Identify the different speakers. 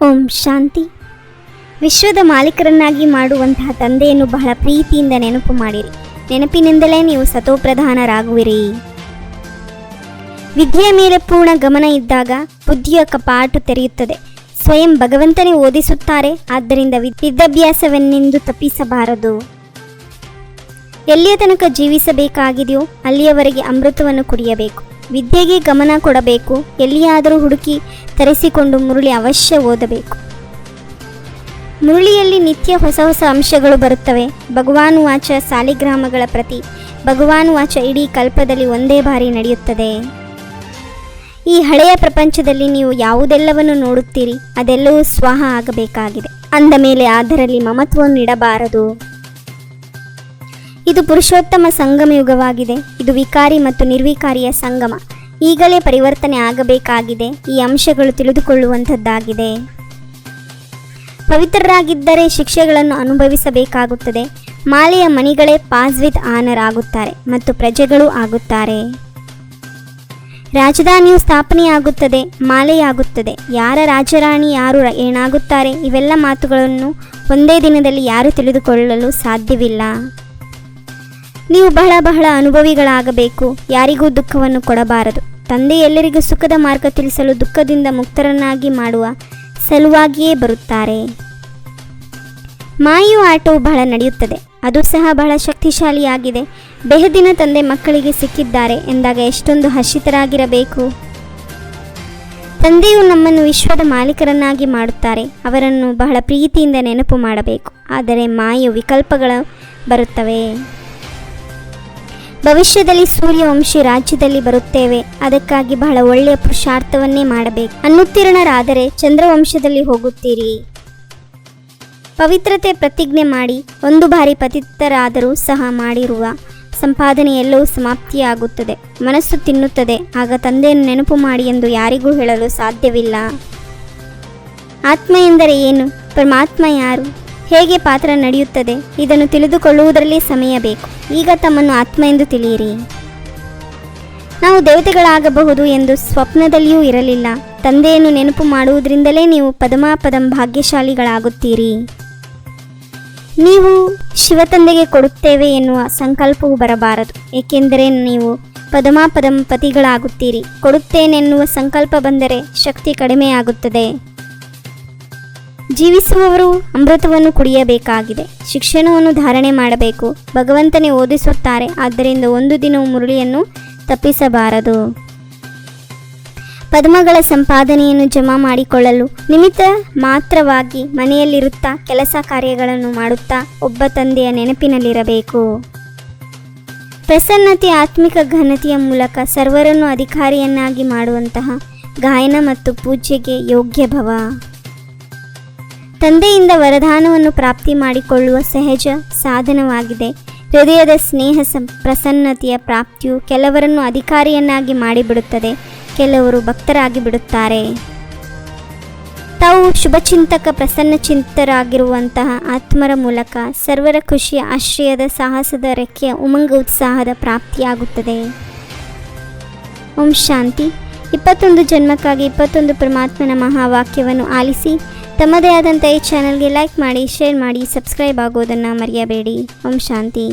Speaker 1: ಓಂ ಶಾಂತಿ. ವಿಶ್ವದ ಮಾಲೀಕರನ್ನಾಗಿ ಮಾಡುವಂತಹ ತಂದೆಯನ್ನು ಬಹಳ ಪ್ರೀತಿಯಿಂದ ನೆನಪು ಮಾಡಿರಿ. ನೆನಪಿನಿಂದಲೇ ನೀವು ಸತೋಪ್ರಧಾನರಾಗುವಿರಿ. ವಿದ್ಯೆಯ ಮೇಲೆ ಪೂರ್ಣ ಗಮನ ಇದ್ದಾಗ ಬುದ್ಧಿಯ ಕಪಾಟು ತೆರೆಯುತ್ತದೆ. ಸ್ವಯಂ ಭಗವಂತನೇ ಓದಿಸುತ್ತಾರೆ. ಆದ್ದರಿಂದ ವಿದ್ಯಾಭ್ಯಾಸವನ್ನೆಂದು ತಪ್ಪಿಸಬಾರದು. ಎಲ್ಲಿಯ ತನಕ ಜೀವಿಸಬೇಕಾಗಿದೆಯೋ ಅಲ್ಲಿಯವರೆಗೆ ಅಮೃತವನ್ನು ಕುಡಿಯಬೇಕು. ವಿದ್ಯೆಗೆ ಗಮನ ಕೊಡಬೇಕು. ಎಲ್ಲಿಯಾದರೂ ಹುಡುಕಿ ತರಿಸಿಕೊಂಡು ಮುರುಳಿ ಅವಶ್ಯ ಓದಬೇಕು. ಮುರುಳಿಯಲ್ಲಿ ನಿತ್ಯ ಹೊಸ ಹೊಸ ಅಂಶಗಳು ಬರುತ್ತವೆ. ಭಗವಾನುವಾಚ ಸಾಲಿಗ್ರಾಮಗಳ ಪ್ರತಿ ಭಗವಾನುವಾಚ ಇಡೀ ಕಲ್ಪದಲ್ಲಿ ಒಂದೇ ಬಾರಿ ನಡೆಯುತ್ತದೆ. ಈ ಹಳೆಯ ಪ್ರಪಂಚದಲ್ಲಿ ನೀವು ಯಾವುದೆಲ್ಲವನ್ನು ನೋಡುತ್ತೀರಿ ಅದೆಲ್ಲವೂ ಸ್ವಹ ಆಗಬೇಕಾಗಿದೆ. ಅಂದ ಮೇಲೆ ಅದರಲ್ಲಿ ಮಮತ್ವವನ್ನು ಇಡಬಾರದು. ಇದು ಪುರುಷೋತ್ತಮ ಸಂಗಮ ಯುಗವಾಗಿದೆ. ಇದು ವಿಕಾರಿ ಮತ್ತು ನಿರ್ವಿಕಾರಿಯ ಸಂಗಮ. ಈಗಲೇ ಪರಿವರ್ತನೆ ಆಗಬೇಕಾಗಿದೆ. ಈ ಅಂಶಗಳು ತಿಳಿದುಕೊಳ್ಳುವಂಥದ್ದಾಗಿದೆ. ಪವಿತ್ರರಾಗಿದ್ದರೆ ಶಿಕ್ಷೆಗಳನ್ನು ಅನುಭವಿಸಬೇಕಾಗುತ್ತದೆ. ಮಾಲೆಯ ಮಣಿಗಳೇ ಪಾಸ್ ವಿತ್ ಆನರ್ ಆಗುತ್ತಾರೆ ಮತ್ತು ಪ್ರಜೆಗಳು ಆಗುತ್ತಾರೆ. ರಾಜಧಾನಿಯು ಸ್ಥಾಪನೆಯಾಗುತ್ತದೆ, ಮಾಲೆಯಾಗುತ್ತದೆ. ಯಾರ ರಾಜರಾಣಿ, ಯಾರು ಏನಾಗುತ್ತಾರೆ, ಇವೆಲ್ಲ ಮಾತುಗಳನ್ನು ಒಂದೇ ದಿನದಲ್ಲಿ ಯಾರು ತಿಳಿದುಕೊಳ್ಳಲು ಸಾಧ್ಯವಿಲ್ಲ. ನೀವು ಬಹಳ ಅನುಭವಿಗಳಾಗಬೇಕು. ಯಾರಿಗೂ ದುಃಖವನ್ನು ಕೊಡಬಾರದು. ತಂದೆ ಎಲ್ಲರಿಗೂ ಸುಖದ ಮಾರ್ಗ ತಿಳಿಸಲು ದುಃಖದಿಂದ ಮುಕ್ತರನ್ನಾಗಿ ಮಾಡುವ ಸಲುವಾಗಿಯೇ ಬರುತ್ತಾರೆ. ಮಾಯೆಯ ಆಟವು ಬಹಳ ನಡೆಯುತ್ತದೆ. ಅದು ಸಹ ಬಹಳ ಶಕ್ತಿಶಾಲಿಯಾಗಿದೆ. ಬೆಹದಿನ ತಂದೆ ಮಕ್ಕಳಿಗೆ ಸಿಕ್ಕಿದ್ದಾರೆ ಎಂದಾಗ ಎಷ್ಟೊಂದು ಹರ್ಷಿತರಾಗಿರಬೇಕು. ತಂದೆಯು ನಮ್ಮನ್ನು ವಿಶ್ವದ ಮಾಲೀಕರನ್ನಾಗಿ ಮಾಡುತ್ತಾರೆ. ಅವರನ್ನು ಬಹಳ ಪ್ರೀತಿಯಿಂದ ನೆನಪು ಮಾಡಬೇಕು. ಆದರೆ ಮಾಯೆಯು ವಿಕಲ್ಪಗಳು ಬರುತ್ತವೆ. ಭವಿಷ್ಯದಲ್ಲಿ ಸೂರ್ಯವಂಶಿ ರಾಜ್ಯದಲ್ಲಿ ಬರುತ್ತೇವೆ. ಅದಕ್ಕಾಗಿ ಬಹಳ ಒಳ್ಳೆಯ ಪುರುಷಾರ್ಥವನ್ನೇ ಮಾಡಬೇಕು. ಅನುತ್ತೀರ್ಣರಾದರೆ ಚಂದ್ರವಂಶದಲ್ಲಿ ಹೋಗುತ್ತೀರಿ. ಪವಿತ್ರತೆ ಪ್ರತಿಜ್ಞೆ ಮಾಡಿ ಒಂದು ಬಾರಿ ಪತಿತರಾದರೂ ಸಹ ಮಾಡಿರುವ ಸಂಪಾದನೆ ಎಲ್ಲವೂ ಸಮಾಪ್ತಿಯಾಗುತ್ತದೆ. ಮನಸ್ಸು ತಿನ್ನುತ್ತದೆ. ಆಗ ತಂದೆಯನ್ನು ನೆನಪು ಮಾಡಿ ಎಂದು ಯಾರಿಗೂ ಹೇಳಲು ಸಾಧ್ಯವಿಲ್ಲ. ಆತ್ಮ ಎಂದರೆ ಏನು? ಪರಮಾತ್ಮ ಯಾರು? ಹೇಗೆ ಪಾತ್ರ ನಡೆಯುತ್ತದೆ? ಇದನ್ನು ತಿಳಿದುಕೊಳ್ಳುವುದರಲ್ಲಿ ಸಮಯ ಬೇಕು. ಈಗ ತಮ್ಮನ್ನು ಆತ್ಮ ಎಂದು ತಿಳಿಯಿರಿ. ನಾವು ದೇವತೆಗಳಾಗಬಹುದು ಎಂದು ಸ್ವಪ್ನದಲ್ಲಿಯೂ ಇರಲಿಲ್ಲ. ತಂದೆಯನ್ನು ನೆನಪು ಮಾಡುವುದರಿಂದಲೇ ನೀವು ಪದಂ ಭಾಗ್ಯಶಾಲಿಗಳಾಗುತ್ತೀರಿ. ನೀವು ಶಿವತಂದೆಗೆ ಕೊಡುತ್ತೇವೆ ಎನ್ನುವ ಸಂಕಲ್ಪವು ಬರಬಾರದು. ಏಕೆಂದರೆ ನೀವು ಪದಂ ಪತಿಗಳಾಗುತ್ತೀರಿ. ಕೊಡುತ್ತೇನೆನ್ನುವ ಸಂಕಲ್ಪ ಬಂದರೆ ಶಕ್ತಿ ಕಡಿಮೆಯಾಗುತ್ತದೆ. ಜೀವಿಸುವವರು ಅಮೃತವನ್ನು ಕುಡಿಯಬೇಕಾಗಿದೆ. ಶಿಕ್ಷಣವನ್ನು ಧಾರಣೆ ಮಾಡಬೇಕು. ಭಗವಂತನೇ ಓದಿಸುತ್ತಾರೆ. ಆದ್ದರಿಂದ ಒಂದು ದಿನವೂ ಮುರುಳಿಯನ್ನು ತಪ್ಪಿಸಬಾರದು. ಪದ್ಮಗಳ ಸಂಪಾದನೆಯನ್ನು ಜಮಾ ಮಾಡಿಕೊಳ್ಳಲು ನಿಮಿತ್ತ ಮಾತ್ರವಾಗಿ ಮನೆಯಲ್ಲಿರುತ್ತಾ ಕೆಲಸ ಕಾರ್ಯಗಳನ್ನು ಮಾಡುತ್ತಾ ಒಬ್ಬ ತಂದೆಯ ನೆನಪಿನಲ್ಲಿರಬೇಕು. ಪ್ರಸನ್ನತೆ ಆತ್ಮಿಕ ಘನತೆಯ ಮೂಲಕ ಸರ್ವರನ್ನು ಅಧಿಕಾರಿಯನ್ನಾಗಿ ಮಾಡುವಂತಹ ಗಾಯನ ಮತ್ತು ಪೂಜೆಗೆ ಯೋಗ್ಯ ಭವ. ತಂದೆಯಿಂದ ವರದಾನವನ್ನು ಪ್ರಾಪ್ತಿ ಮಾಡಿಕೊಳ್ಳುವ ಸಹಜ ಸಾಧನವಾಗಿದೆ. ಹೃದಯದ ಸ್ನೇಹ ಪ್ರಸನ್ನತೆಯ ಪ್ರಾಪ್ತಿಯು ಕೆಲವರನ್ನು ಅಧಿಕಾರಿಯನ್ನಾಗಿ ಮಾಡಿಬಿಡುತ್ತದೆ. ಕೆಲವರು ಭಕ್ತರಾಗಿ ಬಿಡುತ್ತಾರೆ. ತಾವು ಶುಭಚಿಂತಕ ಪ್ರಸನ್ನ ಚಿಂತರಾಗಿರುವಂತಹ ಆತ್ಮರ ಮೂಲಕ ಸರ್ವರ ಖುಷಿಯ ಆಶ್ರಯದ ಸಾಹಸದ ರೆಕ್ಕೆಯ ಉಮಂಗ ಉತ್ಸಾಹದ ಪ್ರಾಪ್ತಿಯಾಗುತ್ತದೆ. ಓಂ ಶಾಂತಿ. 21 ಜನ್ಮಕ್ಕಾಗಿ 21 ಪರಮಾತ್ಮನ ಮಹಾವಾಕ್ಯವನ್ನು ಆಲಿಸಿ ತಮ್ಮದೇ ಆದಂಥ ಈ ಚಾನಲ್ಗೆ ಲೈಕ್ ಮಾಡಿ, ಶೇರ್ ಮಾಡಿ, ಸಬ್ಸ್ಕ್ರೈಬ್ ಆಗೋದನ್ನು ಮರೆಯಬೇಡಿ. ಓಂ ಶಾಂತಿ.